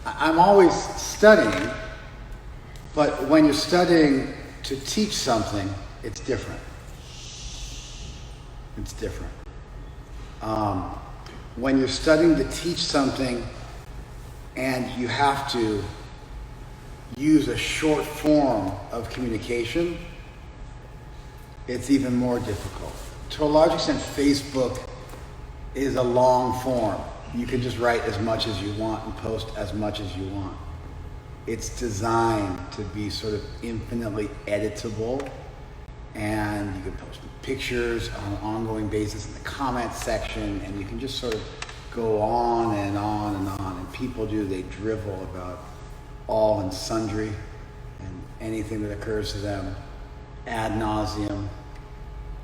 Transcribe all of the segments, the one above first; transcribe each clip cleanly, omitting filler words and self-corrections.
I'm always studying, but when you're studying to teach something, it's different. It's different. When you're studying to teach something and you have to use a short form of communication, it's even more difficult. To a large extent, Facebook is a long form. You can just write as much as you want and post as much as you want. It's designed to be sort of infinitely editable, and you can post pictures on an ongoing basis in the comments section, and you can just sort of go on and on and on. And people they drivel about all and sundry and anything that occurs to them ad nauseum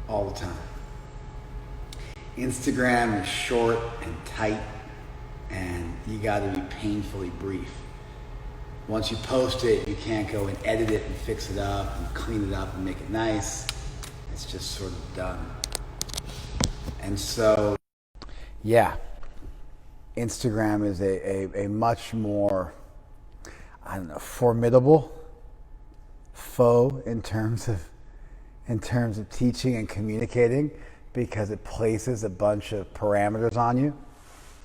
all the time. Instagram is short and tight, and you got to be painfully brief. Once you post it, you can't go and edit it and fix it up and clean it up and make it nice. It's just sort of done. And so, yeah, Instagram is a much more, formidable foe in terms of teaching and communicating, because it places a bunch of parameters on you,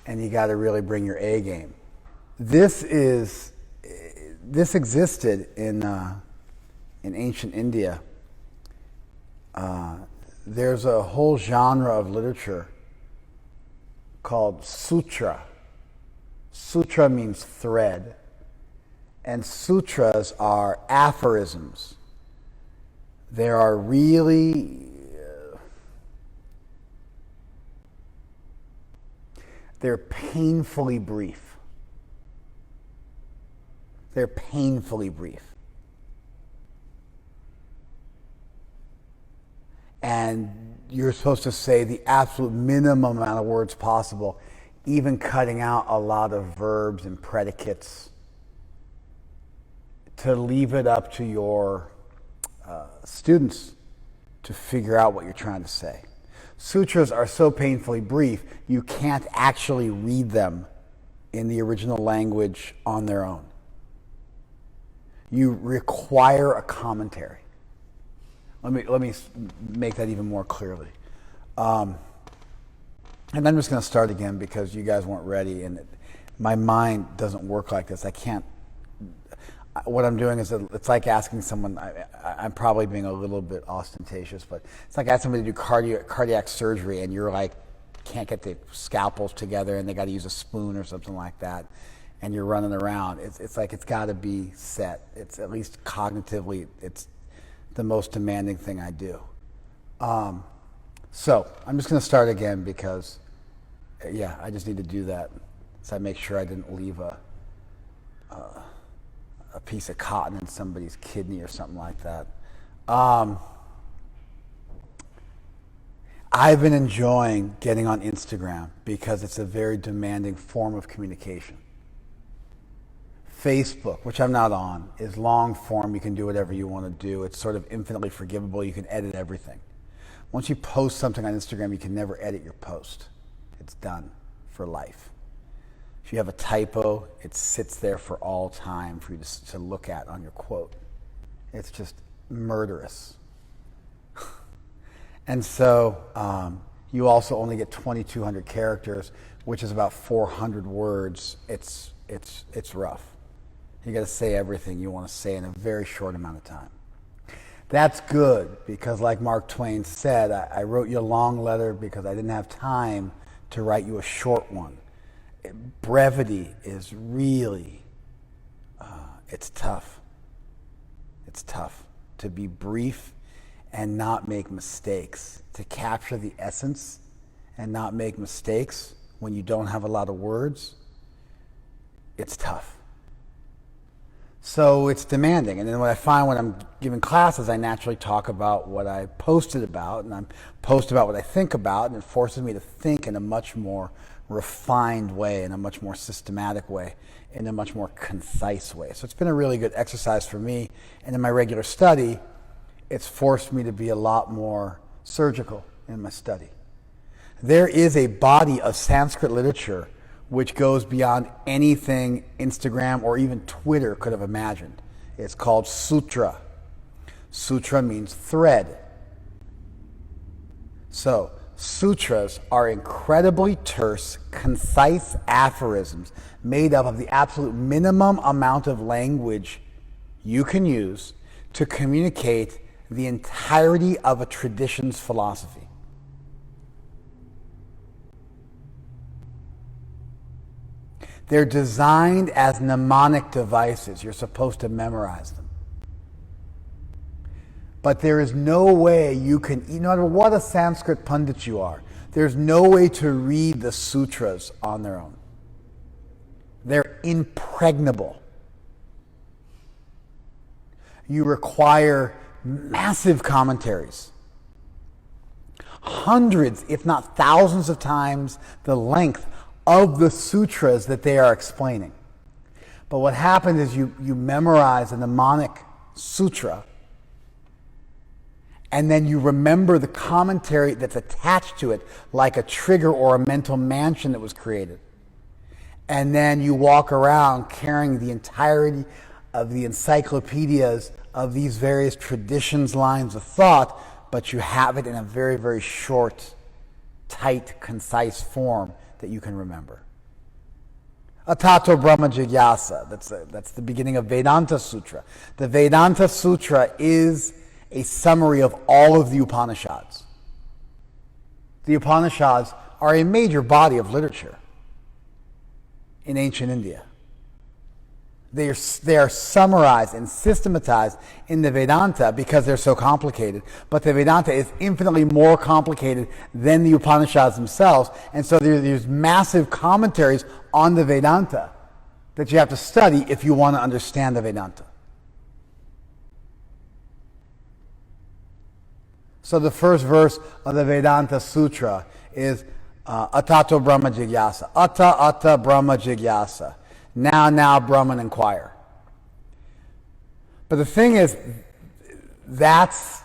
and you got to really bring your A game. This existed in ancient India. There's a whole genre of literature called sutra. Sutra means thread, and sutras are aphorisms. There are really they're painfully brief. They're painfully brief. And you're supposed to say the absolute minimum amount of words possible, even cutting out a lot of verbs and predicates, to leave it up to your students to figure out what you're trying to say. Sutras are so painfully brief, you can't actually read them in the original language on their own. You require a commentary. Let me make that even more clearly. And I'm just going to start again because you guys weren't ready, and my mind doesn't work like this. I can't. What I'm doing is it's like asking someone. I'm probably being a little bit ostentatious, but it's like asking somebody to do cardiac surgery, and you're like can't get the scalpels together, and they got to use a spoon or something like that, and you're running around. It's like it's got to be set. It's at least cognitively, it's the most demanding thing I do. So I'm just going to start again because, I just need to do that, so I make sure I didn't leave a piece of cotton in somebody's kidney or something like that. I've been enjoying getting on Instagram because it's a very demanding form of communication. Facebook, which I'm not on, is long form. You can do whatever you want to do. It's sort of infinitely forgivable. You can edit everything. Once you post something on Instagram, you can never edit your post. It's done for life. If you have a typo, it sits there for all time for you to look at on your quote. It's just murderous. And so you also only get 2,200 characters, which is about 400 words. It's rough. You got to say everything you want to say in a very short amount of time. That's good because, like Mark Twain said, I wrote you a long letter because I didn't have time to write you a short one. Brevity is really, it's tough. It's tough to be brief and not make mistakes, to capture the essence and not make mistakes when you don't have a lot of words. It's tough. So it's demanding. And then what I find when I'm giving classes, I naturally talk about what I posted about, and I post about what I think about, and it forces me to think in a much more refined way, in a much more systematic way, in a much more concise way. So it's been a really good exercise for me. And in my regular study, it's forced me to be a lot more surgical in my study. There is a body of Sanskrit literature which goes beyond anything Instagram or even Twitter could have imagined. It's called sutra. Sutra means thread. So, sutras are incredibly terse, concise aphorisms made up of the absolute minimum amount of language you can use to communicate the entirety of a tradition's philosophy. They're designed as mnemonic devices. You're supposed to memorize them. But there is no way you can, no matter what a Sanskrit pundit you are, there's no way to read the sutras on their own. They're impregnable. You require massive commentaries. Hundreds, if not thousands of times the length of the sutras that they are explaining. But what happens is you memorize a mnemonic sutra, and then you remember the commentary that's attached to it like a trigger or a mental mansion that was created. And then you walk around carrying the entirety of the encyclopedias of these various traditions, lines of thought, but you have it in a very, very short, tight, concise form that you can remember. Atato Brahma Jigyasa, that's the beginning of Vedanta Sutra. The Vedanta Sutra is a summary of all of the Upanishads. The Upanishads are a major body of literature in ancient India. They are summarized and systematized in the Vedanta because they're so complicated. But the Vedanta is infinitely more complicated than the Upanishads themselves. And so there's massive commentaries on the Vedanta that you have to study if you want to understand the Vedanta. So the first verse of the Vedanta Sutra is Atato Brahma Jigyasa. Ata Brahma Jigyasa. Now, Brahman inquire. But the thing is, that's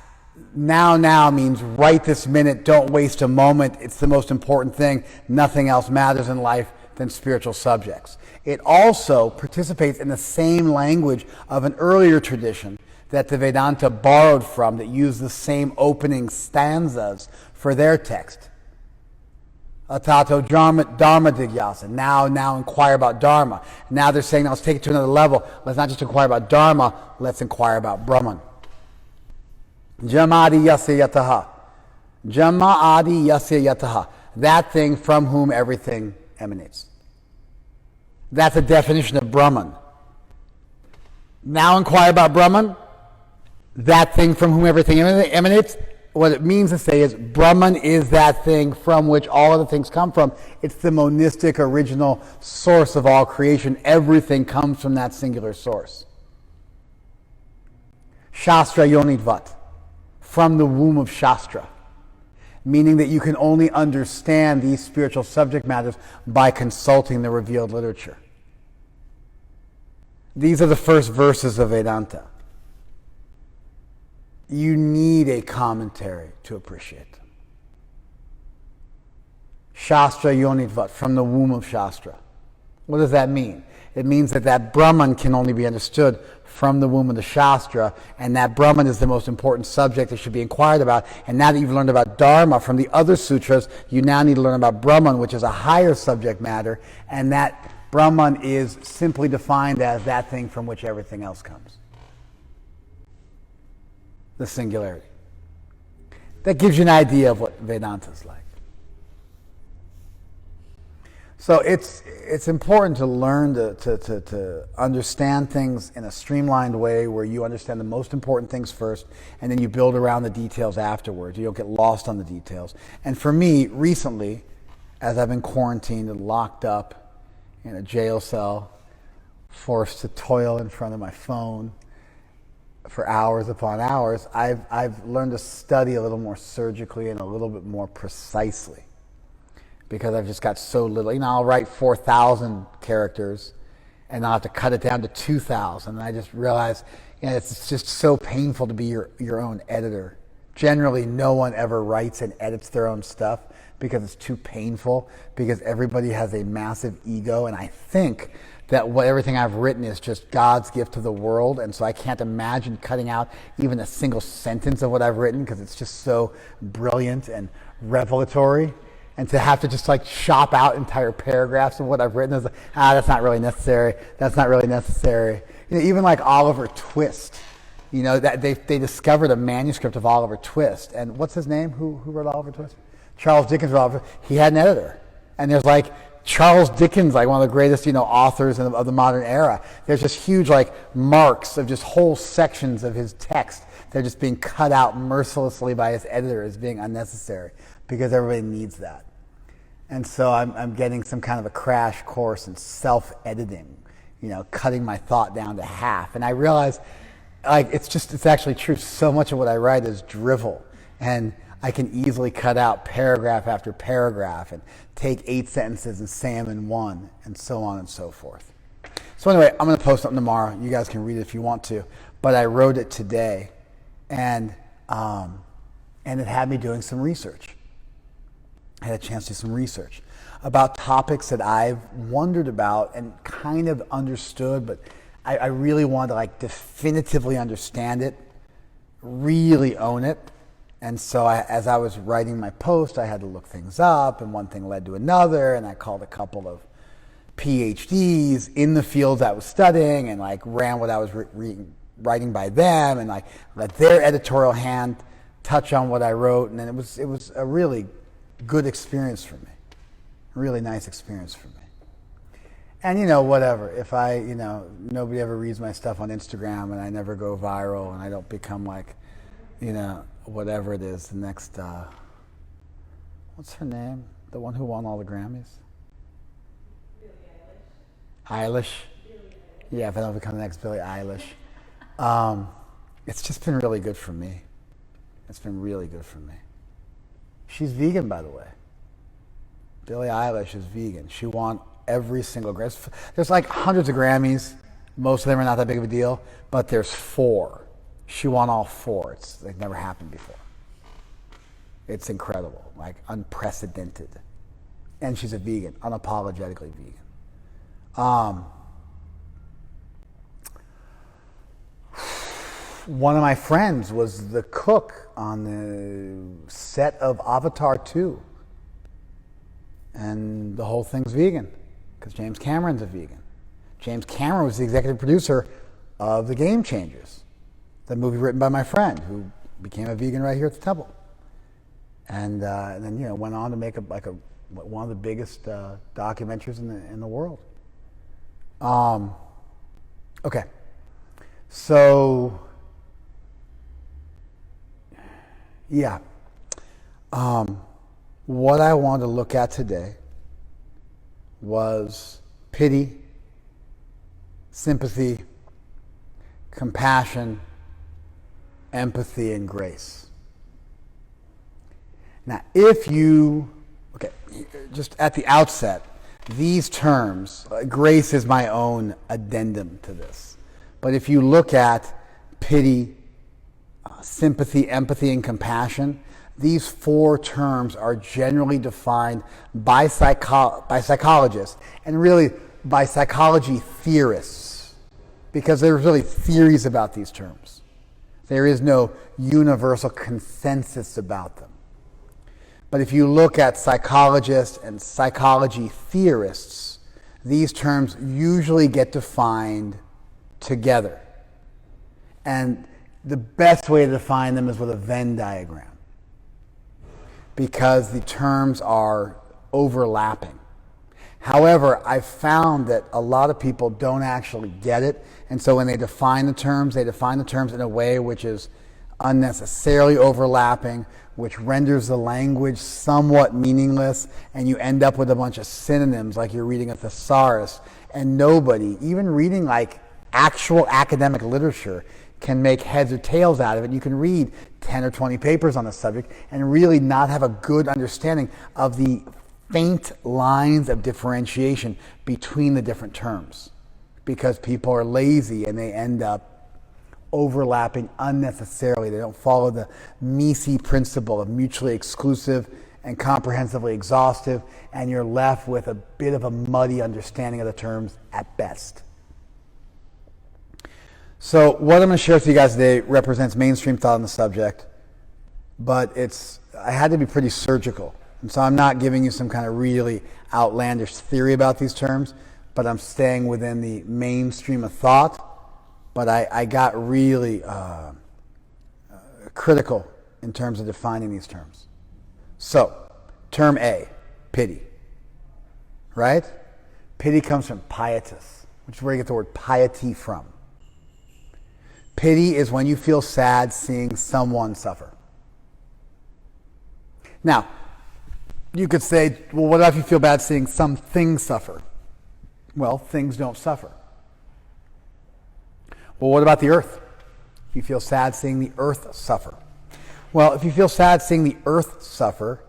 now means right this minute, don't waste a moment. It's the most important thing. Nothing else matters in life than spiritual subjects. It also participates in the same language of an earlier tradition that the Vedanta borrowed from that used the same opening stanzas for their text. Atato Dharma Jigyasa. Now inquire about Dharma. Now they're saying, now let's take it to another level. Let's not just inquire about Dharma, let's inquire about Brahman. Jamadi Yasya Yataha. Jama'adi Yasya Yataha. That thing from whom everything emanates. That's a definition of Brahman. Now inquire about Brahman. That thing from whom everything emanates. What it means to say is Brahman is that thing from which all other things come from. It's the monistic original source of all creation. Everything comes from that singular source. Shastra Yonidvat, from the womb of Shastra, meaning that you can only understand these spiritual subject matters by consulting the revealed literature. These are the first verses of Vedanta. You need a commentary to appreciate them. Shastra Yonidvat, from the womb of Shastra. What does that mean? It means that Brahman can only be understood from the womb of the Shastra, and that Brahman is the most important subject that should be inquired about. And now that you've learned about Dharma from the other sutras, you now need to learn about Brahman, which is a higher subject matter, and that Brahman is simply defined as that thing from which everything else comes. The singularity. That gives you an idea of what Vedanta is like. So it's important to learn to understand things in a streamlined way where you understand the most important things first and then you build around the details afterwards. You don't get lost on the details. And for me, recently, as I've been quarantined and locked up in a jail cell, forced to toil in front of my phone for hours upon hours, I've learned to study a little more surgically and a little bit more precisely. Because I've just got so little. I'll write 4,000 characters and I'll have to cut it down to 2,000. And I just realized, it's just so painful to be your own editor, Generally, no one ever writes and edits their own stuff because it's too painful, because everybody has a massive ego, and I think that everything I've written is just God's gift to the world, and so I can't imagine cutting out even a single sentence of what I've written because it's just so brilliant and revelatory. And to have to just like chop out entire paragraphs of what I've written is like, that's not really necessary. That's not really necessary. Even like Oliver Twist, that they discovered a manuscript of Oliver Twist, and what's his name? Who wrote Oliver Twist? Charles Dickens wrote Oliver Twist. He had an editor, and there's like Charles Dickens, like one of the greatest authors of the modern era. There's just huge like marks of just whole sections of his text. They're just being cut out mercilessly by his editor as being unnecessary, because everybody needs that. And so I'm getting some kind of a crash course in self-editing, cutting my thought down to half. And I realize, like, it's actually true. So much of what I write is drivel, and I can easily cut out paragraph after paragraph and take 8 sentences and say them in one, and so on and so forth. So anyway, I'm going to post something tomorrow. You guys can read it if you want to, but I wrote it today, and it had me doing some research. I had a chance to do some research about topics that I've wondered about and kind of understood, but I really wanted to like definitively understand it, really own it. And so as I was writing my post, I had to look things up, and one thing led to another, and I called a couple of PhDs in the fields I was studying and like ran what I was writing by them, and like let their editorial hand touch on what I wrote, and then it was a really good experience for me, a really nice experience for me. And whatever, if nobody ever reads my stuff on Instagram and I never go viral and I don't become like, whatever it is, the next, what's her name? The one who won all the Grammys? Billie Eilish. Yeah, if I don't become the next Billie Eilish. It's just been really good for me. It's been really good for me. She's vegan, by the way. Billie Eilish is vegan. She won every single Grammy. There's like hundreds of Grammys. Most of them are not that big of a deal, but there's 4. She won all 4. It's like never happened before. It's incredible, like unprecedented. And she's a vegan, unapologetically vegan. One of my friends was the cook on the set of Avatar 2. And the whole thing's vegan, because James Cameron's a vegan. James Cameron was the executive producer of The Game Changers, the movie written by my friend, who became a vegan right here at the Temple. And then went on to make one of the biggest documentaries in the world. Okay, so yeah, what I wanted to look at today was pity, sympathy, compassion, empathy, and grace. Now, just at the outset, these terms, grace is my own addendum to this. But if you look at pity, sympathy, empathy, and compassion, these 4 terms are generally defined by psychologists, and really by psychology theorists, because there's really theories about these terms. There is no universal consensus about them. But if you look at psychologists and psychology theorists, these terms usually get defined together. And the best way to define them is with a Venn diagram, because the terms are overlapping. However, I've found that a lot of people don't actually get it, and so when they define the terms in a way which is unnecessarily overlapping, which renders the language somewhat meaningless, and you end up with a bunch of synonyms like you're reading a thesaurus, and nobody, even reading like actual academic literature, can make heads or tails out of it. You can read 10 or 20 papers on the subject and really not have a good understanding of the faint lines of differentiation between the different terms, because people are lazy and they end up overlapping unnecessarily. They don't follow the Mises principle of mutually exclusive and comprehensively exhaustive, and you're left with a bit of a muddy understanding of the terms at best. So what I'm going to share with you guys today represents mainstream thought on the subject, but I had to be pretty surgical. And so I'm not giving you some kind of really outlandish theory about these terms, but I'm staying within the mainstream of thought. But I got really critical in terms of defining these terms. So, term A, pity. Right? Pity comes from pietas, which is where you get the word piety from. Pity is when you feel sad seeing someone suffer. Now, you could say, well, what if you feel bad seeing something suffer? Well, things don't suffer. Well, what about the earth? You feel sad seeing the earth suffer. Well, if you feel sad seeing the earth suffer,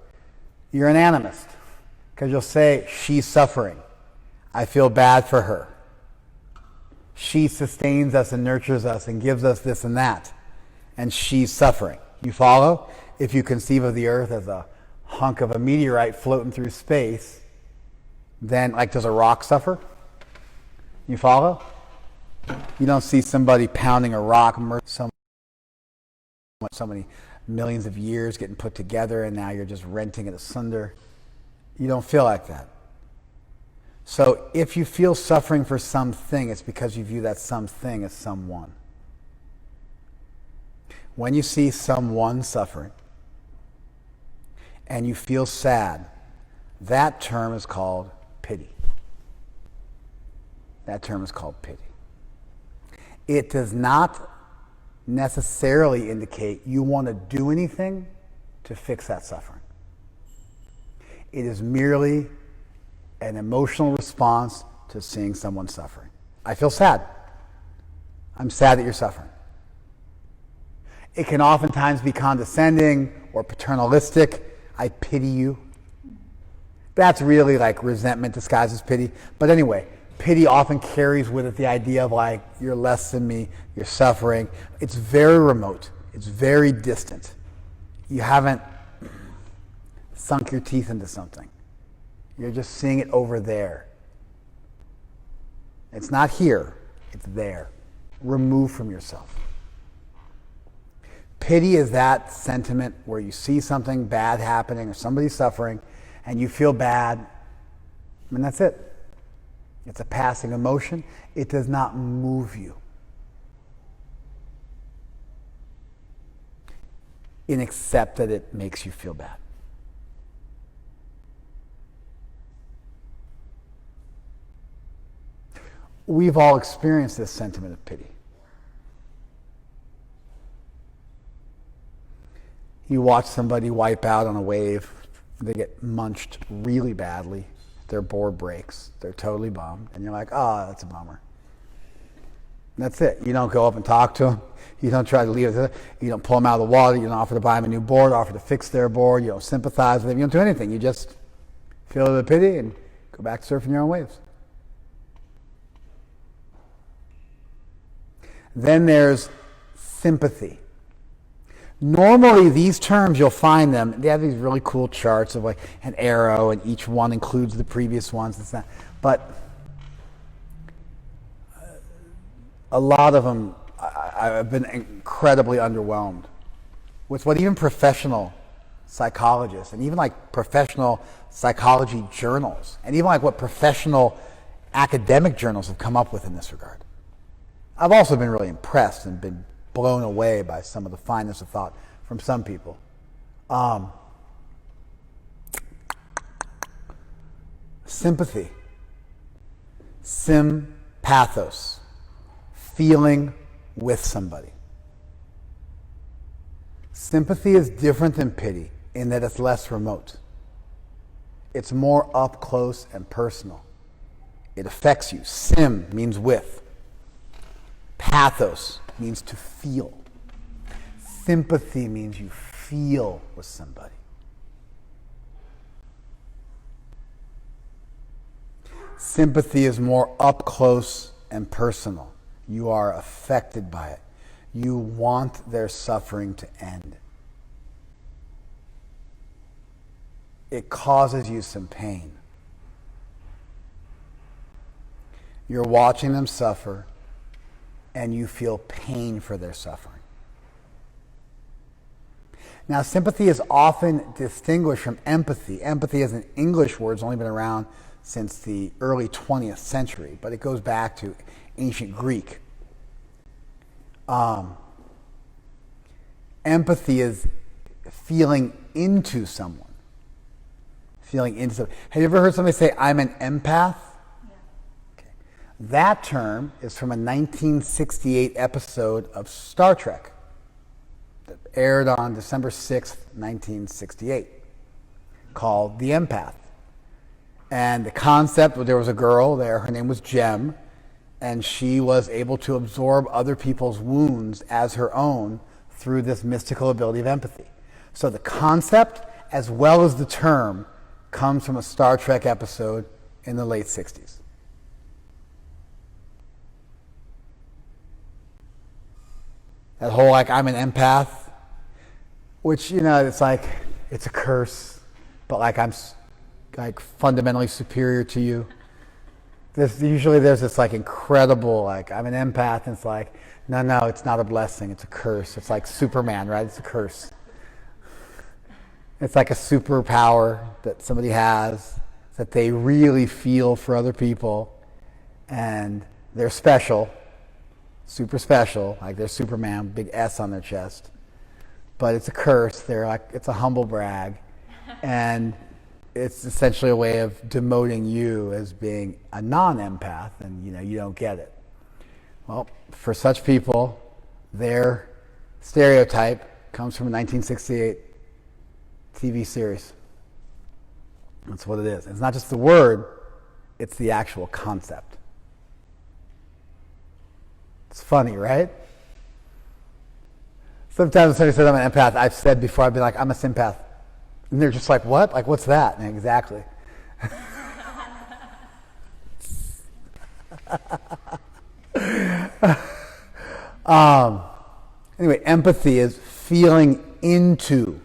you're an animist, because you'll say, she's suffering. I feel bad for her. She sustains us and nurtures us and gives us this and that, and she's suffering. You follow? If you conceive of the earth as a hunk of a meteorite floating through space, then, does a rock suffer? You follow? You don't see somebody pounding a rock, so many millions of years getting put together, and now you're just renting it asunder. You don't feel like that. So if you feel suffering for something, it's because you view that something as someone. When you see someone suffering and you feel sad, that term is called pity. That term is called pity. It does not necessarily indicate you want to do anything to fix that suffering. It is merely an emotional response to seeing someone suffering. I feel sad. I'm sad that you're suffering. It can oftentimes be condescending or paternalistic. I pity you. That's really like resentment disguised as pity. But anyway, pity often carries with it the idea of you're less than me, you're suffering. It's very remote. It's very distant. You haven't sunk your teeth into something. You're just seeing it over there. It's not here, it's there. Removed from yourself. Pity is that sentiment where you see something bad happening or somebody suffering and you feel bad, and that's it. It's a passing emotion. It does not move you. Except that it makes you feel bad. We've all experienced this sentiment of pity. You watch somebody wipe out on a wave. They get munched really badly. Their board breaks. They're totally bummed. And you're like, oh, that's a bummer. That's it. You don't go up and talk to them. You don't try to leave it. You don't pull them out of the water. You don't offer to buy them a new board, offer to fix their board. You don't sympathize with them. You don't do anything. You just feel the pity and go back to surfing your own waves. Then there's sympathy. Normally, these terms, you'll find them, they have these really cool charts of an arrow, and each one includes the previous ones. And stuff. But a lot of them, I've been incredibly underwhelmed with what even professional psychologists and even professional psychology journals and even what professional academic journals have come up with in this regard. I've also been really impressed and been blown away by some of the fineness of thought from some people. Sympathy. Sympathos. Feeling with somebody. Sympathy is different than pity in that it's less remote. It's more up close and personal. It affects you. Sym means with. Pathos means to feel. Sympathy means you feel with somebody. Sympathy is more up close and personal. You are affected by it. You want their suffering to end. It causes you some pain. You're watching them suffer, and you feel pain for their suffering. Now, sympathy is often distinguished from empathy. Empathy is an English word. It's only been around since the early 20th century, but it goes back to ancient Greek. Empathy is feeling into someone. Feeling into someone. Have you ever heard somebody say, I'm an empath? Okay. That term is from a 1968 episode of Star Trek that aired on December 6th, 1968, called The Empath. And the concept, there was a girl there, her name was Jem, and she was able to absorb other people's wounds as her own through this mystical ability of empathy. So the concept, as well as the term, comes from a Star Trek episode in the late 60s. That whole, like, I'm an empath, which, you know, it's like, it's a curse, but like I'm like fundamentally superior to you. Usually there's this like incredible, like, I'm an empath, and it's like, no, it's not a blessing, it's a curse. It's like Superman, right? It's a curse. It's like a superpower that somebody has that they really feel for other people, and they're special, super special, like they're Superman, big S on their chest. But it's a curse. They're like, it's a humble brag, and it's essentially a way of demoting you as being a non-empath, and you don't get it. Well, for such people, their stereotype comes from a 1968 TV series. That's what it is. It's not just the word, it's the actual concept. It's funny, right? Sometimes when somebody says I'm an empath, I've said before, I've been like, I'm a sympath. And they're just like, what? Like, what's that? And exactly. Anyway, empathy is feeling into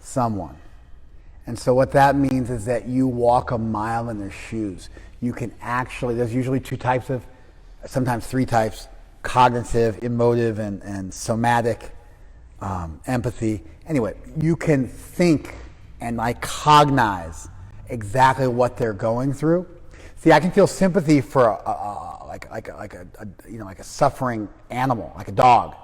someone. And so what that means is that you walk a mile in their shoes. You can actually, there's usually two types of, sometimes three types, cognitive, emotive, and somatic empathy. Anyway, you can think and like cognize exactly what they're going through. See, I can feel sympathy for a suffering animal, like a dog.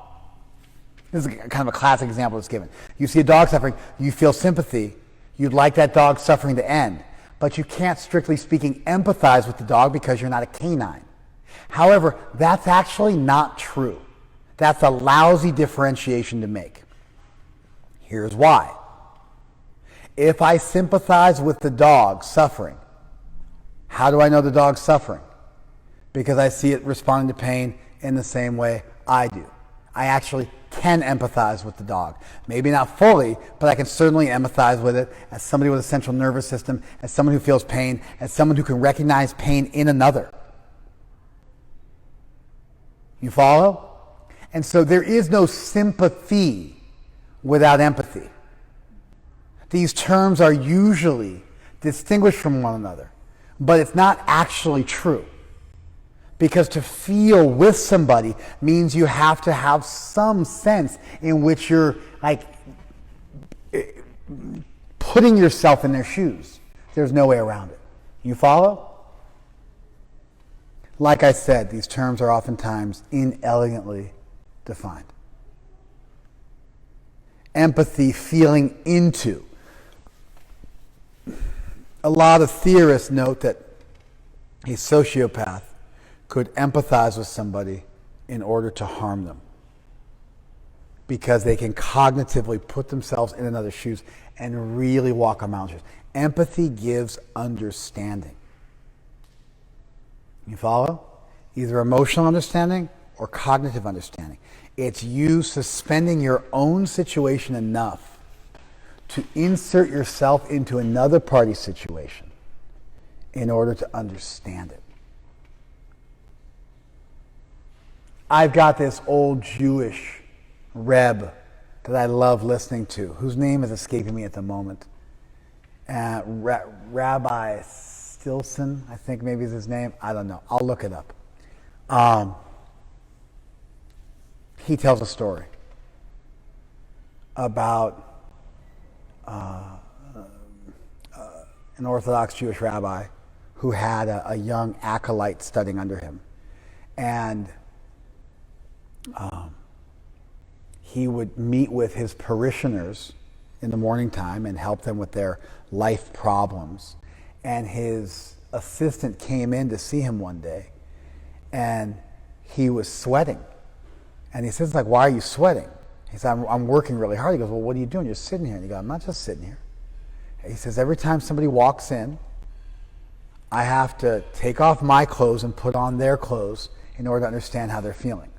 This is kind of a classic example that's given. You see a dog suffering, you feel sympathy. You'd like that dog suffering to end, but you can't, strictly speaking, empathize with the dog because you're not a canine. However, that's actually not true. That's a lousy differentiation to make. Here's why. If I sympathize with the dog suffering, how do I know the dog's suffering? Because I see it responding to pain in the same way I do. I actually can empathize with the dog. Maybe not fully, but I can certainly empathize with it as somebody with a central nervous system, as someone who feels pain, as someone who can recognize pain in another. You follow? And so there is no sympathy without empathy. These terms are usually distinguished from one another, but it's not actually true. Because to feel with somebody means you have to have some sense in which you're like putting yourself in their shoes. There's no way around it. You follow? Like I said, these terms are oftentimes inelegantly defined. Empathy, feeling into. A lot of theorists note that a sociopath could empathize with somebody in order to harm them, because they can cognitively put themselves in another's shoes and really walk a mountain. Empathy gives understanding. You follow? Either emotional understanding or cognitive understanding. It's you suspending your own situation enough to insert yourself into another party's situation in order to understand it. I've got this old Jewish Reb that I love listening to, whose name is escaping me at the moment. Rabbi Stilson, I think maybe is his name. I don't know. I'll look it up. He tells a story about an Orthodox Jewish rabbi who had a young acolyte studying under him. And he would meet with his parishioners in the morning time and help them with their life problems. And his assistant came in to see him one day, and he was sweating. And he says, like, why are you sweating? He said, I'm working really hard. He goes, well, what are you doing? You're sitting here. And he goes, I'm not just sitting here. He says, every time somebody walks in, I have to take off my clothes and put on their clothes in order to understand how they're feeling.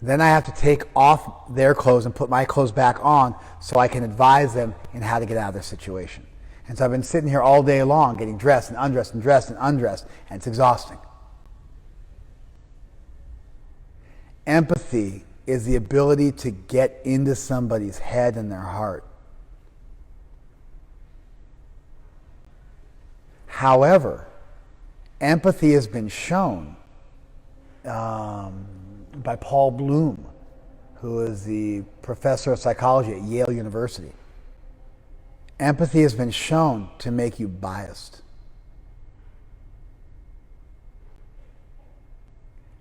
Then I have to take off their clothes and put my clothes back on so I can advise them in how to get out of their situation. And so I've been sitting here all day long getting dressed and undressed and dressed and undressed, and it's exhausting. Empathy is the ability to get into somebody's head and their heart. However, empathy has been shown by Paul Bloom, who is the professor of psychology at Yale University. Empathy has been shown to make you biased.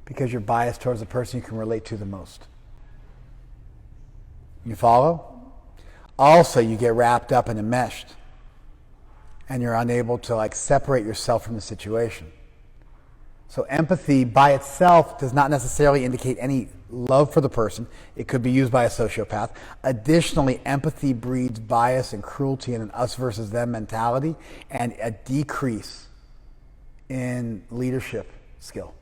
Because you're biased towards the person you can relate to the most. You follow? Also, you get wrapped up and enmeshed, and you're unable to separate yourself from the situation. So empathy by itself does not necessarily indicate any love for the person. It could be used by a sociopath. Additionally, empathy breeds bias and cruelty and an us versus them mentality, and a decrease in leadership skill.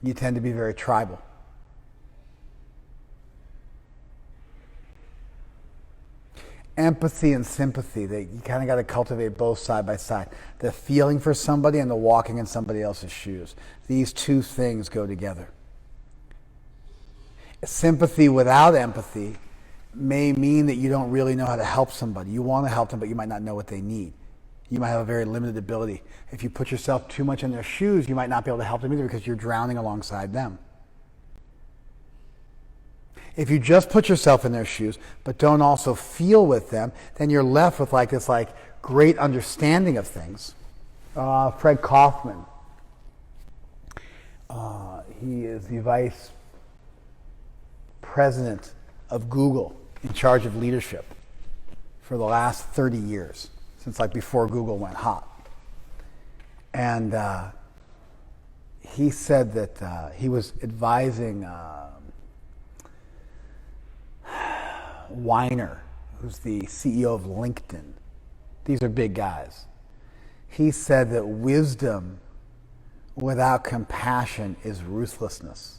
You tend to be very tribal. Empathy and sympathy, you kind of got to cultivate both side by side. The feeling for somebody and the walking in somebody else's shoes. These two things go together. Sympathy without empathy may mean that you don't really know how to help somebody. You want to help them, but you might not know what they need. You might have a very limited ability. If you put yourself too much in their shoes, you might not be able to help them either because you're drowning alongside them. If you just put yourself in their shoes, but don't also feel with them, then you're left with this great understanding of things. Fred Kaufman, he is the vice president of Google, in charge of leadership for the last 30 years, since before Google went hot. And he said that he was advising Weiner, who's the CEO of LinkedIn. These are big guys. He said that wisdom without compassion is ruthlessness.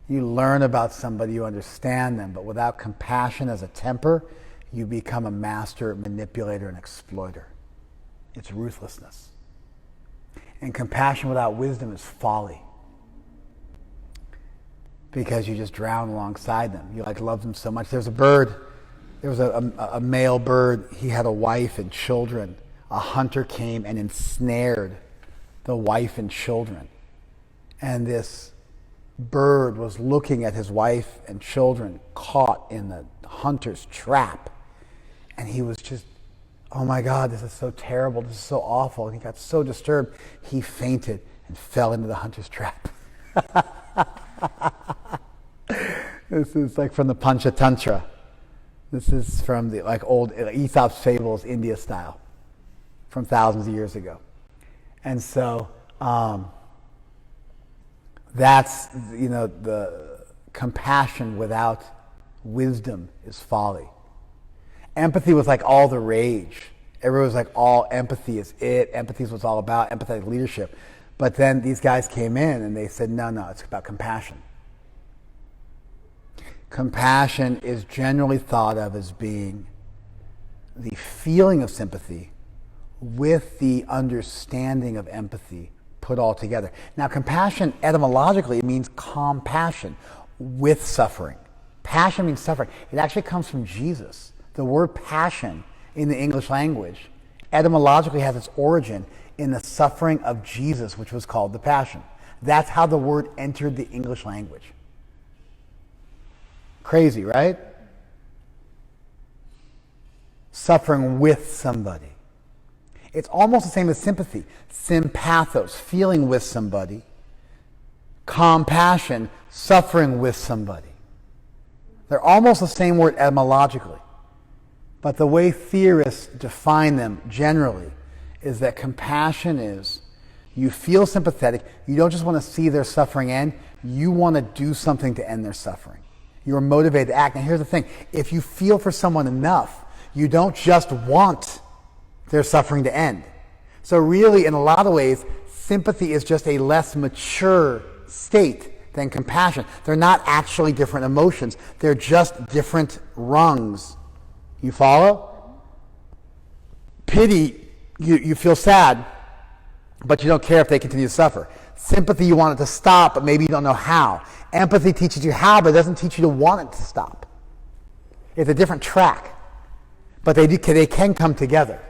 You learn about somebody, you understand them, but without compassion as a temper, you become a master manipulator and exploiter. It's ruthlessness. And compassion without wisdom is folly. Because you just drown alongside them. You love them so much. There's a bird, there was a male bird, he had a wife and children. A hunter came and ensnared the wife and children. And this bird was looking at his wife and children caught in the hunter's trap. And he was just, oh my God, this is so terrible, this is so awful. And he got so disturbed, he fainted and fell into the hunter's trap. This is from the Panchatantra. This is from the old Aesop's fables, India style, from thousands of years ago. And so that's, the compassion without wisdom is folly. Empathy was all the rage. Everyone was all empathy is it. Empathy is what's all about, empathetic leadership. But then these guys came in and they said, no, it's about compassion. Compassion is generally thought of as being the feeling of sympathy with the understanding of empathy put put all together. Now, compassion, etymologically, it means compassion with suffering. Passion means suffering. It actually comes from Jesus. The word passion in the English language etymologically has its origin in the suffering of Jesus, which was called the Passion. That's how the word entered the English language. Crazy, right? Suffering with somebody. It's almost the same as sympathy. Sympathos, feeling with somebody. Compassion, suffering with somebody. They're almost the same word etymologically. But the way theorists define them generally is that compassion is you feel sympathetic. You don't just want to see their suffering end. You want to do something to end their suffering. You're motivated to act. Now here's the thing. If you feel for someone enough, you don't just want their suffering to end. So really, in a lot of ways, sympathy is just a less mature state than compassion. They're not actually different emotions. They're just different rungs. You follow? Pity, you feel sad, but you don't care if they continue to suffer. Sympathy, you want it to stop, but maybe you don't know how. Empathy teaches you how, but it doesn't teach you to want it to stop. It's a different track. But they can come together.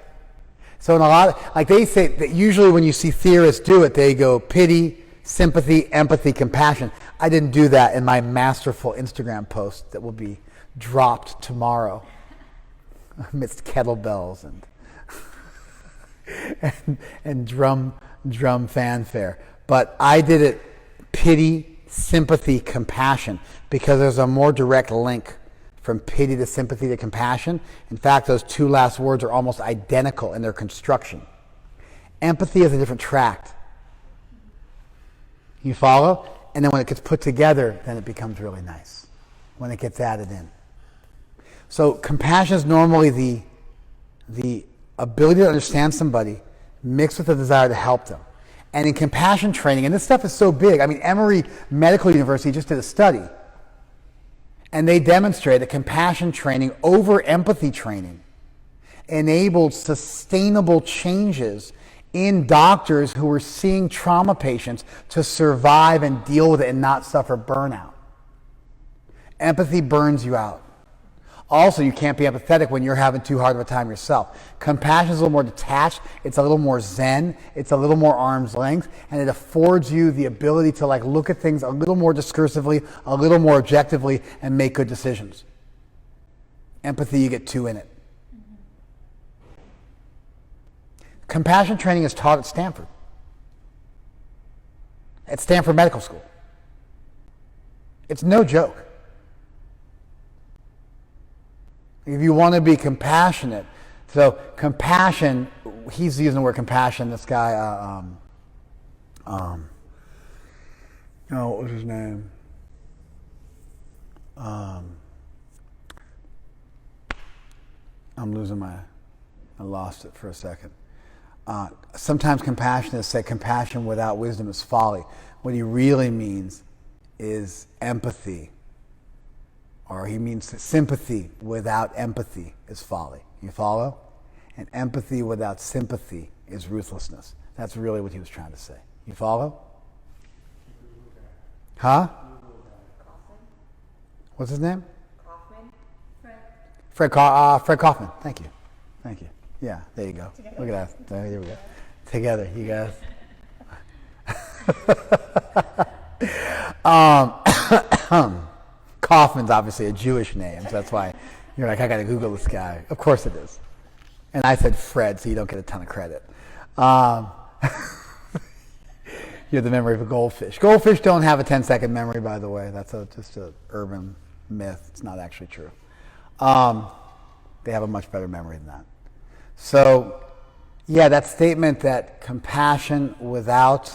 So in a lot of, like they say that usually when you see theorists do it, they go pity, sympathy, empathy, compassion. I didn't do that in my masterful Instagram post that will be dropped tomorrow amidst kettlebells and drum fanfare. But I did it pity, sympathy, compassion because there's a more direct link from pity to sympathy to compassion. In fact, those two last words are almost identical in their construction. Empathy is a different tract. You follow? And then when it gets put together, then it becomes really nice when it gets added in. So compassion is normally the ability to understand somebody mixed with the desire to help them. And in compassion training, and this stuff is so big, I mean, Emory Medical University just did a study. And they demonstrate that compassion training over empathy training enabled sustainable changes in doctors who were seeing trauma patients to survive and deal with it and not suffer burnout. Empathy burns you out. Also, you can't be empathetic when you're having too hard of a time yourself. Compassion is a little more detached. It's a little more zen. It's a little more arm's length. And it affords you the ability to look at things a little more discursively, a little more objectively, and make good decisions. Empathy, you get two in it. Compassion training is taught at Stanford. At Stanford Medical School. It's no joke. If you want to be compassionate, so compassion, he's using the word compassion, this guy, what was his name? I'm losing I lost it for a second. Sometimes compassionate say compassion without wisdom is folly. What he really means is empathy. Or he means sympathy without empathy is folly. You follow? And empathy without sympathy is ruthlessness. That's really what he was trying to say. You follow? Huh? What's his name? Kaufman. Fred Kaufman. Thank you. Yeah, there you go. Together. Look at that. There we go. Together, you guys. Kaufman's obviously a Jewish name, so that's why you're like, I got to Google this guy. Of course it is. And I said Fred, so you don't get a ton of credit. You have the memory of a goldfish. Goldfish don't have a 10-second memory, by the way. That's just an urban myth. It's not actually true. They have a much better memory than that. So, yeah, that statement that compassion without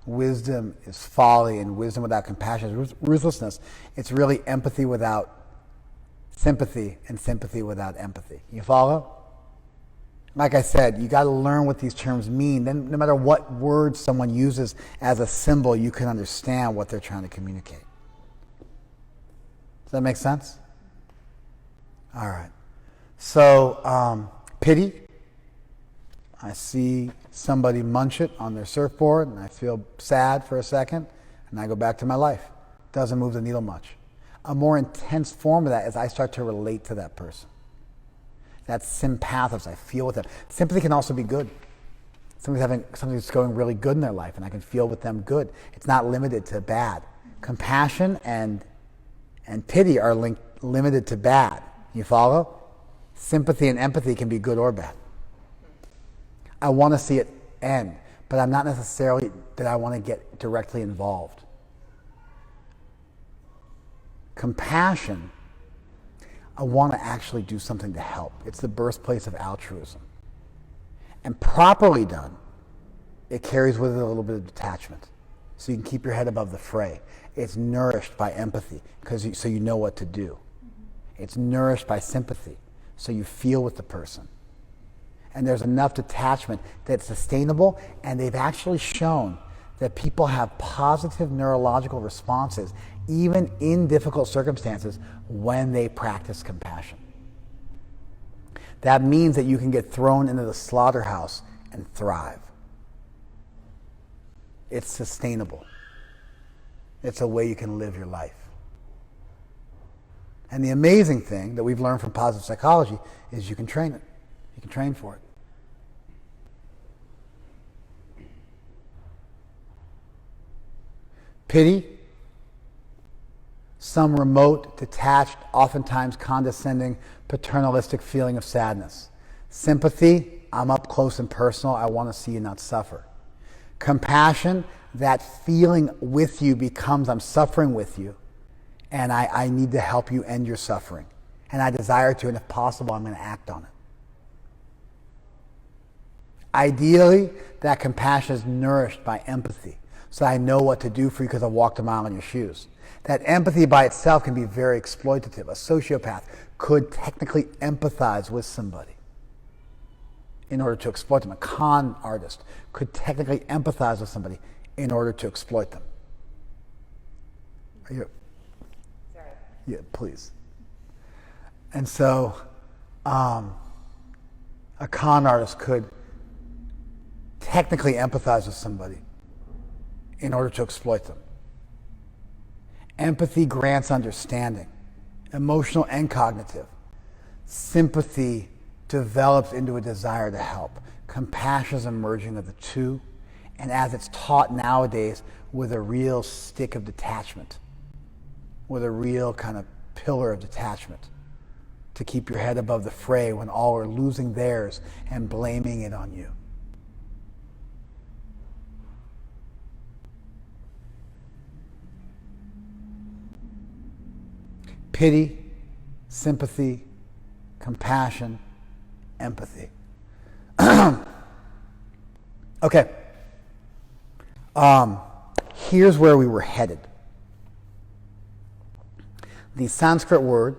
wisdom is folly and wisdom without compassion is ruthlessness. It's really empathy without sympathy and sympathy without empathy. You follow? Like I said, you got to learn what these terms mean. Then no matter what word someone uses as a symbol, you can understand what they're trying to communicate. Does that make sense? All right. So, pity. I see somebody munch it on their surfboard, and I feel sad for a second, and I go back to my life. Doesn't move the needle much. A more intense form of that is I start to relate to that person. That's sympathos. I feel with them. Sympathy can also be good. Somebody's having something that's going really good in their life, and I can feel with them good. It's not limited to bad. Compassion and pity are limited to bad. You follow? Sympathy and empathy can be good or bad. I want to see it end, but I'm not necessarily that I want to get directly involved. Compassion, I want to actually do something to help. It's the birthplace of altruism. And properly done, it carries with it a little bit of detachment. So you can keep your head above the fray. It's nourished by empathy, so you know what to do. It's nourished by sympathy, so you feel with the person. And there's enough detachment that's sustainable, and they've actually shown that people have positive neurological responses even in difficult circumstances when they practice compassion. That means that you can get thrown into the slaughterhouse and thrive. It's sustainable. It's a way you can live your life. And the amazing thing that we've learned from positive psychology is you can train it. You can train for it. Pity, some remote, detached, oftentimes condescending, paternalistic feeling of sadness. Sympathy, I'm up close and personal, I want to see you not suffer. Compassion, that feeling with you becomes I'm suffering with you, and I need to help you end your suffering. And I desire to, and if possible, I'm going to act on it. Ideally, that compassion is nourished by empathy. So I know what to do for you because I walked a mile in your shoes. That empathy by itself can be very exploitative. A sociopath could technically empathize with somebody in order to exploit them. A con artist could technically empathize with somebody in order to exploit them. Are you? Sorry. Yeah, please. And so a con artist could technically empathize with somebody in order to exploit them. Empathy grants understanding, emotional and cognitive. Sympathy develops into a desire to help. Compassion is a merging of the two, and as it's taught nowadays, with a real stick of detachment, with a real kind of pillar of detachment, to keep your head above the fray when all are losing theirs and blaming it on you. Pity, sympathy, compassion, empathy. Okay. Here's where we were headed. The Sanskrit word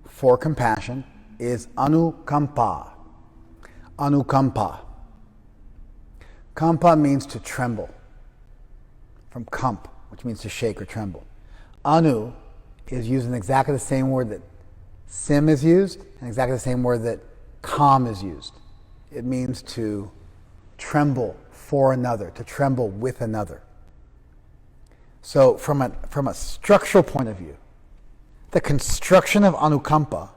for compassion is anukampa. Anukampa. Kampa means to tremble, from kamp, which means to shake or tremble. Anu is used in exactly the same word that sim is used and exactly the same word that kam is used. It means to tremble for another, to tremble with another. So from a structural point of view, the construction of anukampa,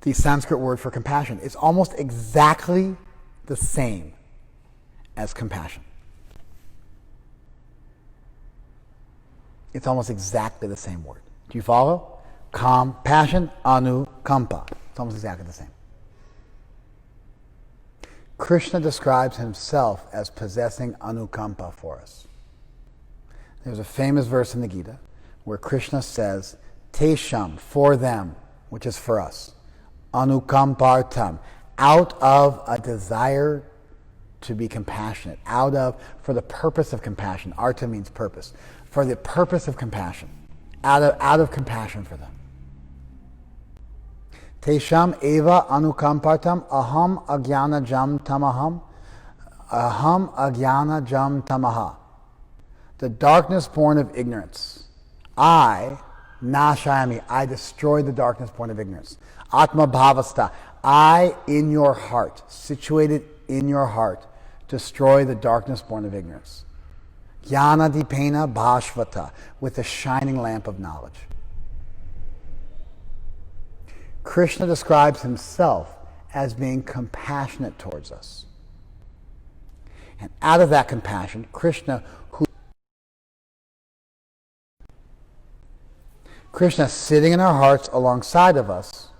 the Sanskrit word for compassion, is almost exactly the same as compassion. It's almost exactly the same word. Do you follow? Compassion, anukampa. It's almost exactly the same. Krishna describes himself as possessing anukampa for us. There's a famous verse in the Gita where Krishna says, Tesham, for them, which is for us, anukampartam, out of a desire to be compassionate, for the purpose of compassion. Arta means purpose. For the purpose of compassion, out of compassion for them. Tesham eva anukampartam aham agyana jam tamaham. Aham agyana jam tamaha. The darkness born of ignorance. I, nashayami, I destroy the darkness born of ignorance. Atma bhavasta, I in your heart, situated in your heart, destroy the darkness born of ignorance. Jnana dipena bhashvata, with the shining lamp of knowledge. Krishna describes himself as being compassionate towards us. And out of that compassion, Krishna sitting in our hearts alongside of us,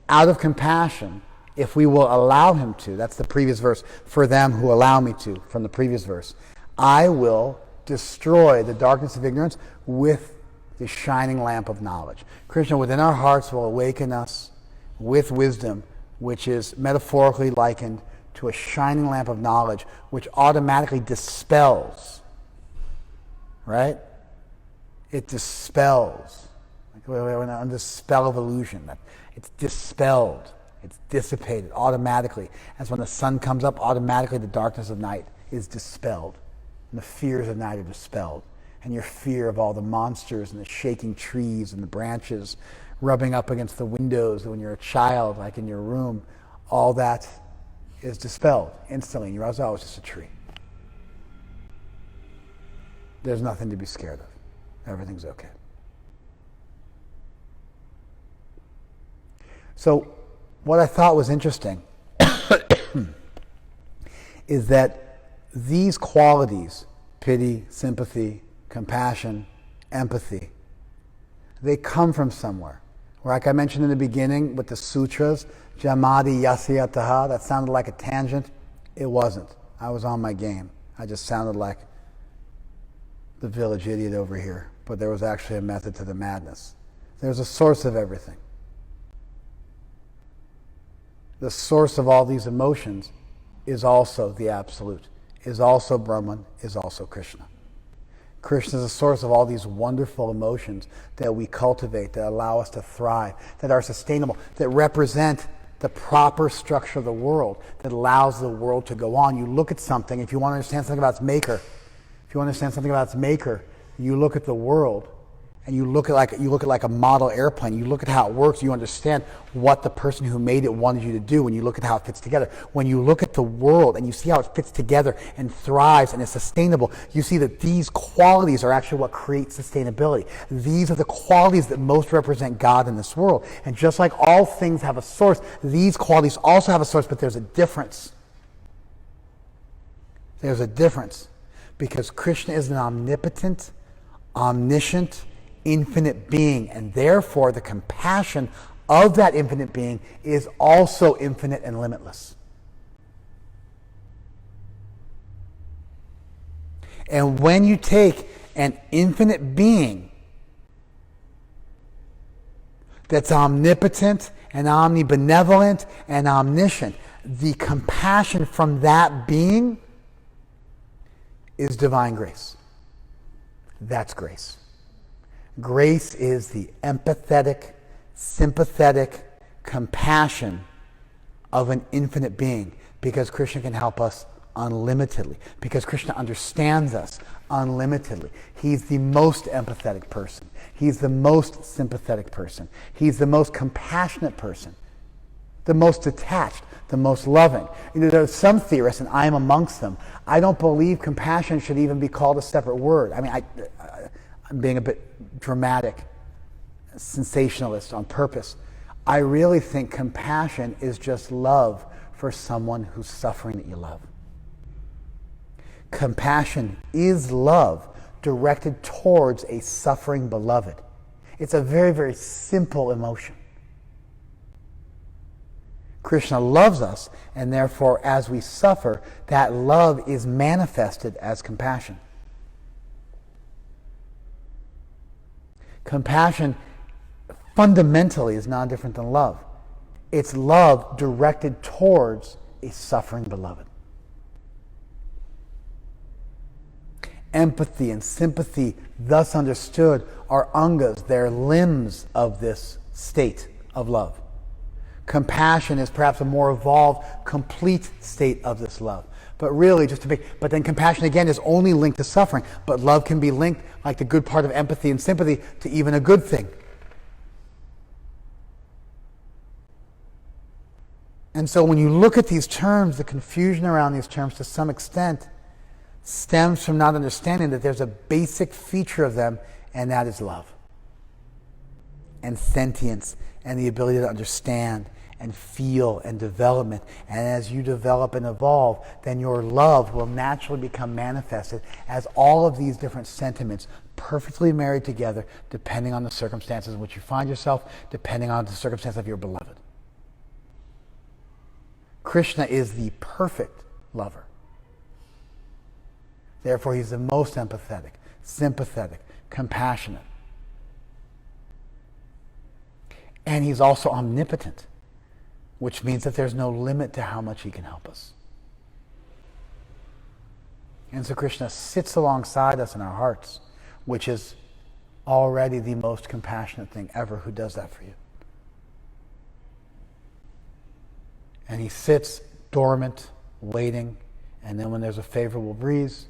out of compassion, if we will allow him to, that's the previous verse, for them who allow me to, from the previous verse, I will destroy the darkness of ignorance with the shining lamp of knowledge. Krishna within our hearts will awaken us with wisdom, which is metaphorically likened to a shining lamp of knowledge, which automatically dispels, right? It dispels. Like we're under the spell of illusion. It's dispelled. It's dissipated automatically. As when the sun comes up, automatically the darkness of night is dispelled. And the fears of night are dispelled. And your fear of all the monsters and the shaking trees and the branches rubbing up against the windows when you're a child, like in your room, all that is dispelled instantly. And you realize, oh, it's just a tree. There's nothing to be scared of. Everything's okay. So, what I thought was interesting is that these qualities, pity, sympathy, compassion, empathy, they come from somewhere. Like I mentioned in the beginning with the sutras, Jamadi Yasyataha, that sounded like a tangent. It wasn't. I was on my game. I just sounded like the village idiot over here. But there was actually a method to the madness. There's a source of everything. The source of all these emotions is also the Absolute, is also Brahman, is also Krishna. Krishna is the source of all these wonderful emotions that we cultivate, that allow us to thrive, that are sustainable, that represent the proper structure of the world, that allows the world to go on. You look at something, if you want to understand something about its maker, you look at the world, and you look at like a model airplane. You look at how it works. You understand what the person who made it wanted you to do. When you look at how it fits together, when you look at the world and you see how it fits together and thrives and is sustainable, you see that these qualities are actually what create sustainability. These are the qualities that most represent God in this world. And just like all things have a source, these qualities also have a source, but there's a difference. There's a difference because Krishna is an omnipotent, omniscient, infinite being, and therefore the compassion of that infinite being is also infinite and limitless. And when you take an infinite being that's omnipotent and omnibenevolent and omniscient, the compassion from that being is divine grace. That's grace. Grace is the empathetic, sympathetic compassion of an infinite being, because Krishna can help us unlimitedly, because Krishna understands us unlimitedly. He's the most empathetic person. He's the most sympathetic person. He's the most compassionate person, the most detached, the most loving. There are some theorists, and I am amongst them, I don't believe compassion should even be called a separate word. I mean, I'm being a bit dramatic, sensationalist on purpose. I really think compassion is just love for someone who's suffering that you love. Compassion is love directed towards a suffering beloved. It's a very, very simple emotion. Krishna loves us, and therefore, as we suffer, that love is manifested as compassion. Compassion fundamentally is not different than love. It's love directed towards a suffering beloved. Empathy and sympathy, thus understood, are angas, they're limbs of this state of love. Compassion is perhaps a more evolved, complete state of this love. But really, but then compassion again is only linked to suffering. But love can be linked, like the good part of empathy and sympathy, to even a good thing. And so when you look at these terms, the confusion around these terms to some extent stems from not understanding that there's a basic feature of them, and that is love and sentience and the ability to understand and feel and development. And as you develop and evolve, then your love will naturally become manifested as all of these different sentiments perfectly married together, depending on the circumstances in which you find yourself, depending on the circumstance of your beloved. Krishna is the perfect lover. Therefore, he's the most empathetic, sympathetic, compassionate. And he's also omnipotent, which means that there's no limit to how much he can help us. And so Krishna sits alongside us in our hearts, which is already the most compassionate thing ever. Who does that for you? And he sits dormant, waiting, and then when there's a favorable breeze,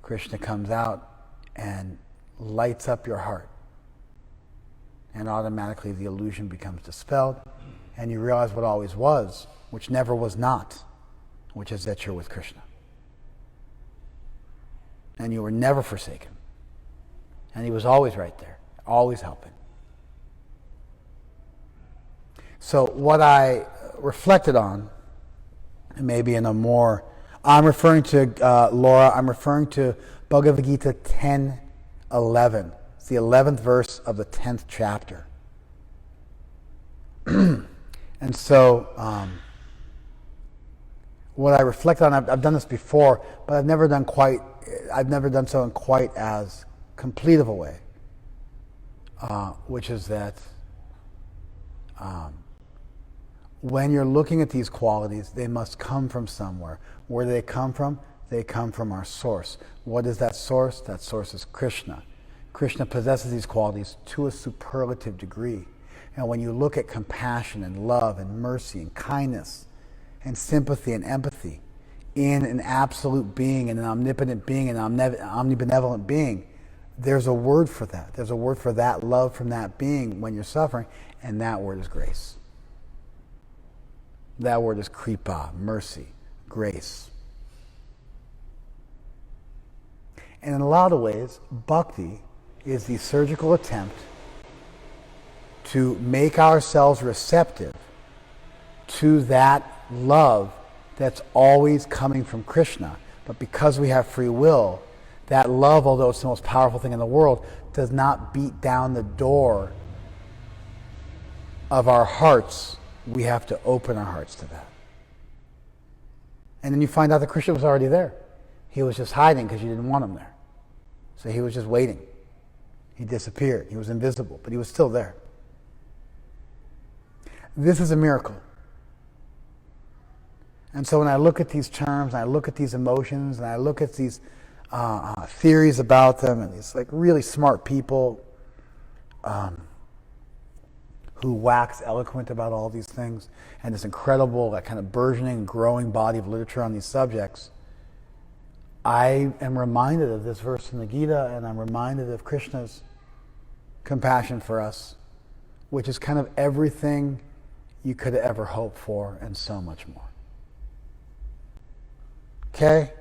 Krishna comes out and lights up your heart. And automatically the illusion becomes dispelled, and you realize what always was, which never was not, which is that you're with Krishna. And you were never forsaken. And he was always right there, always helping. So what I reflected on, and maybe in a more, I'm referring to, Laura, I'm referring to Bhagavad Gita 10:11. It's the 11th verse of the 10th chapter. And so, what I reflect on, I've done this before, but I've never done so in quite as complete of a way, which is that when you're looking at these qualities, they must come from somewhere. Where do they come from? They come from our source. What is that source? That source is Krishna. Krishna possesses these qualities to a superlative degree. And when you look at compassion and love and mercy and kindness and sympathy and empathy in an absolute being and an omnipotent being and an omnibenevolent being, there's a word for that. There's a word for that love from that being when you're suffering, and that word is grace. That word is kripa, mercy, grace. And in a lot of ways, bhakti is the surgical attempt to make ourselves receptive to that love that's always coming from Krishna. But because we have free will, that love, although it's the most powerful thing in the world, does not beat down the door of our hearts. We have to open our hearts to that. And then you find out that Krishna was already there. He was just hiding because you didn't want him there. So he was just waiting. He disappeared. He was invisible, but he was still there. This is a miracle. And so when I look at these terms, and I look at these emotions, and I look at these theories about them, and these like really smart people who wax eloquent about all these things, and this incredible, kind of burgeoning and growing body of literature on these subjects, I am reminded of this verse in the Gita, and I'm reminded of Krishna's compassion for us, which is kind of everything you could ever hope for and so much more. Okay?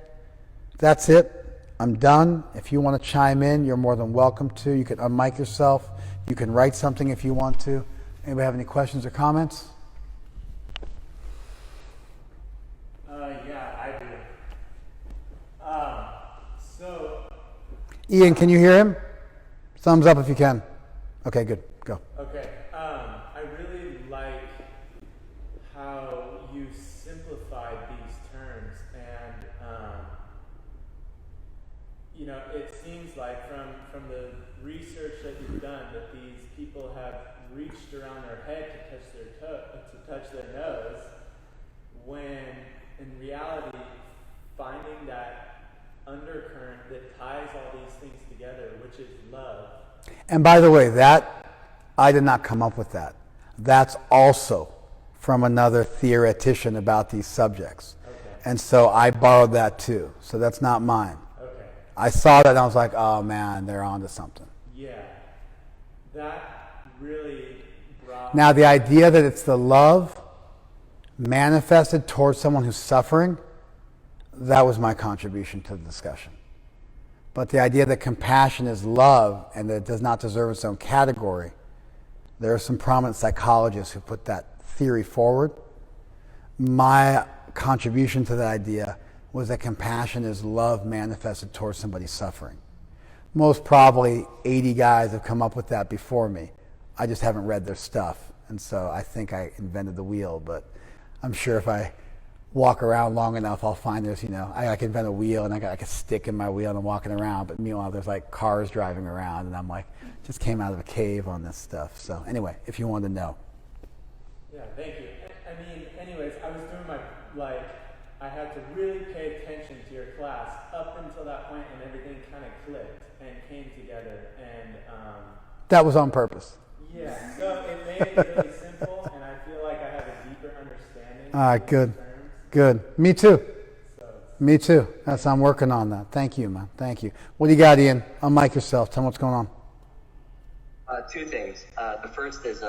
That's it. I'm done. If you want to chime in, you're more than welcome to. You can unmic yourself. You can write something if you want to. Anybody have any questions or comments? Yeah, I do. Ian, can you hear him? Thumbs up if you can. Okay, good. Go. Okay. I really like how you simplified these terms, and it seems like from the research that you've done that these people have reached around their head to touch their nose, when in reality finding that undercurrent that ties all these things together, which is love. And by the way, that I did not come up with that. That's also from another theoretician about these subjects. Okay. And so I borrowed that too. So that's not mine. Okay. I saw that and I was like, oh man, they're onto something. Yeah. That really brought... Now the idea that it's the love manifested towards someone who's suffering, that was my contribution to the discussion. But the idea that compassion is love and that it does not deserve its own category, there are some prominent psychologists who put that theory forward. My contribution to that idea was that compassion is love manifested towards somebody suffering. Most probably 80 guys have come up with that before me. I just haven't read their stuff, and so I think I invented the wheel, but I'm sure if I walk around long enough, I'll find there's, I can invent a wheel and I got like a stick in my wheel and I'm walking around, but meanwhile there's like cars driving around and I'm like, just came out of a cave on this stuff. So anyway, if you want to know. Yeah, thank you. I mean, anyways, I was doing I had to really pay attention to your class up until that point, and everything kind of clicked and came together, and that was on purpose. Yeah, so it made it really simple, and I feel like I have a deeper understanding. All right, good. Good. Me too. Me too. I'm working on that. Thank you, man. Thank you. What do you got, Ian? Unmic yourself. Tell me what's going on. Two things. The first is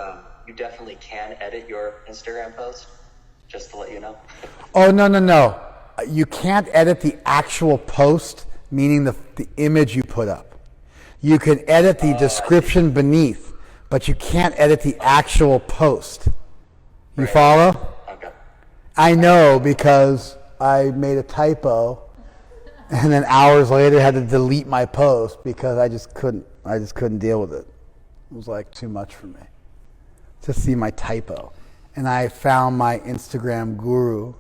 you definitely can edit your Instagram post, just to let you know. Oh, no. You can't edit the actual post, meaning the image you put up. You can edit the description beneath, but you can't edit the actual post. You follow? Okay. I know because I made a typo and then hours later had to delete my post because I just couldn't deal with it. It was like too much for me to see my typo. And I found my Instagram guru,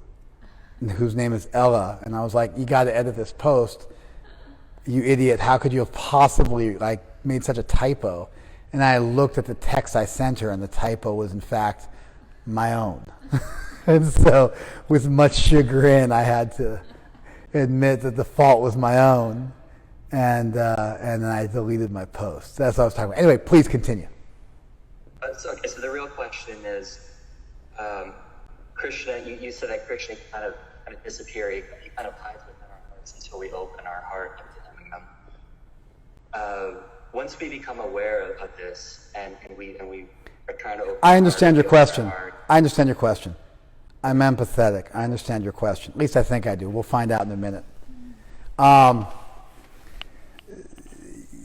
whose name is Ella, and I was like, you got to edit this post, you idiot. How could you have possibly made such a typo? And I looked at the text I sent her, and the typo was in fact my own. And so with much chagrin, I had to admit that the fault was my own, and then I deleted my post. That's what I was talking about. Anyway, please continue. So the real question is, Krishna, you said that Krishna kind of disappear. He kind of hides within our hearts until we open our heart to him. Once we become aware of this, and we are trying to open I understand your question. Heart, I understand your question. I'm empathetic. I understand your question. At least I think I do. We'll find out in a minute. The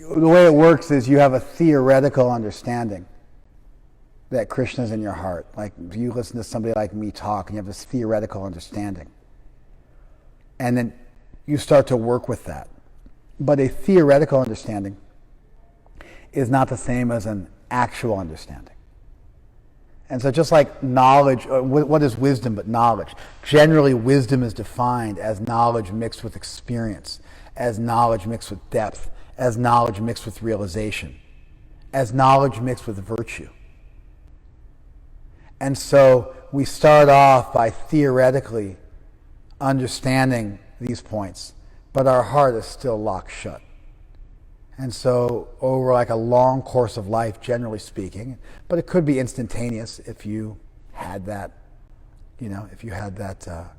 way it works is you have a theoretical understanding that Krishna's in your heart. Like you listen to somebody like me talk and you have this theoretical understanding. And then you start to work with that. But a theoretical understanding is not the same as an actual understanding. And so just like knowledge, what is wisdom but knowledge? Generally, wisdom is defined as knowledge mixed with experience, as knowledge mixed with depth, as knowledge mixed with realization, as knowledge mixed with virtue. And so we start off by theoretically understanding these points, but our heart is still locked shut. And so over like a long course of life, generally speaking, but it could be instantaneous if you had that, if you had that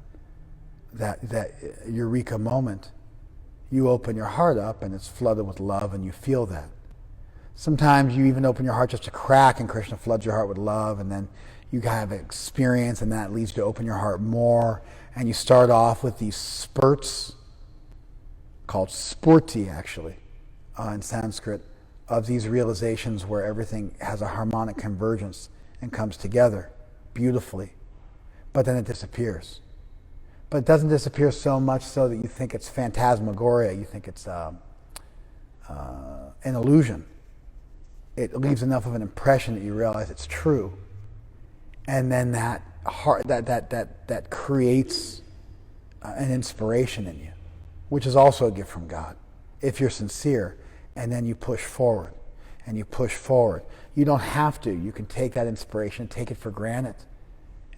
eureka moment, you open your heart up and it's flooded with love and you feel that. Sometimes you even open your heart just a crack and Krishna floods your heart with love, and then you have an experience and that leads you to open your heart more, and you start off with these spurts, called spurti actually, in Sanskrit, of these realizations where everything has a harmonic convergence and comes together beautifully, but then it disappears. But it doesn't disappear so much so that you think it's phantasmagoria, you think it's an illusion. It leaves enough of an impression that you realize it's true. And then that heart, that creates an inspiration in you, which is also a gift from God, if you're sincere. And then you push forward, and you push forward. You don't have to. You can take that inspiration, take it for granted,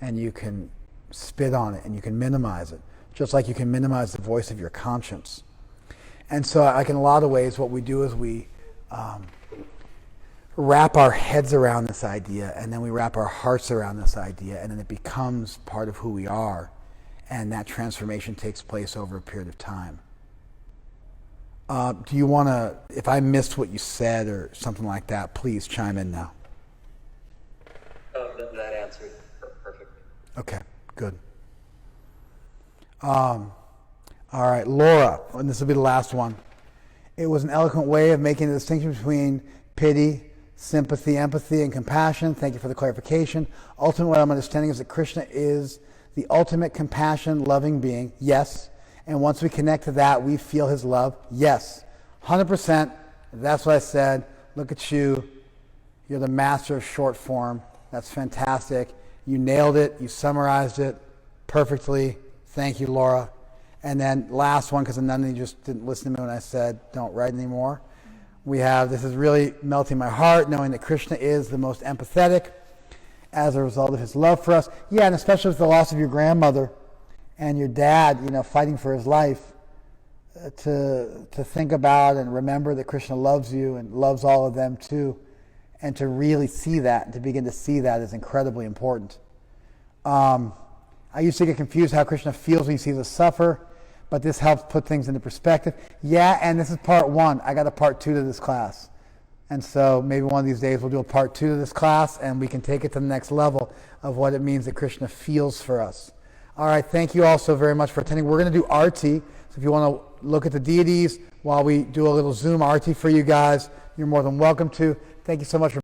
and you can spit on it, and you can minimize it, just like you can minimize the voice of your conscience. And so, like in a lot of ways, what we do is we wrap our heads around this idea, and then we wrap our hearts around this idea, and then it becomes part of who we are, and that transformation takes place over a period of time. Do you want to, if I missed what you said or something like that, please chime in now. that answered perfectly. Okay, Good. All right, Laura, and this will be the last one. It was an eloquent way of making the distinction between pity, sympathy, empathy, and compassion. Thank you for the clarification. Ultimately, what I'm understanding is that Krishna is the ultimate compassion, loving being. Yes. And once we connect to that, we feel his love. Yes. 100%. That's what I said. Look at you. You're the master of short form. That's fantastic. You nailed it. You summarized it perfectly. Thank you, Laura. And then last one, because none of you just didn't listen to me when I said don't write anymore. We have, this is really melting my heart, knowing that Krishna is the most empathetic as a result of his love for us. Yeah, and especially with the loss of your grandmother and your dad, fighting for his life, to think about and remember that Krishna loves you and loves all of them too, and to really see that, and to begin to see that is incredibly important. I used to get confused how Krishna feels when he sees us suffer, but this helps put things into perspective. Yeah, and this is part 1. I got a part 2 to this class. And so maybe one of these days we'll do a part 2 to this class, and we can take it to the next level of what it means that Krishna feels for us. All right, thank you all so very much for attending. We're going to do Arti. So if you want to look at the deities while we do a little Zoom Arti for you guys, you're more than welcome to. Thank you so much for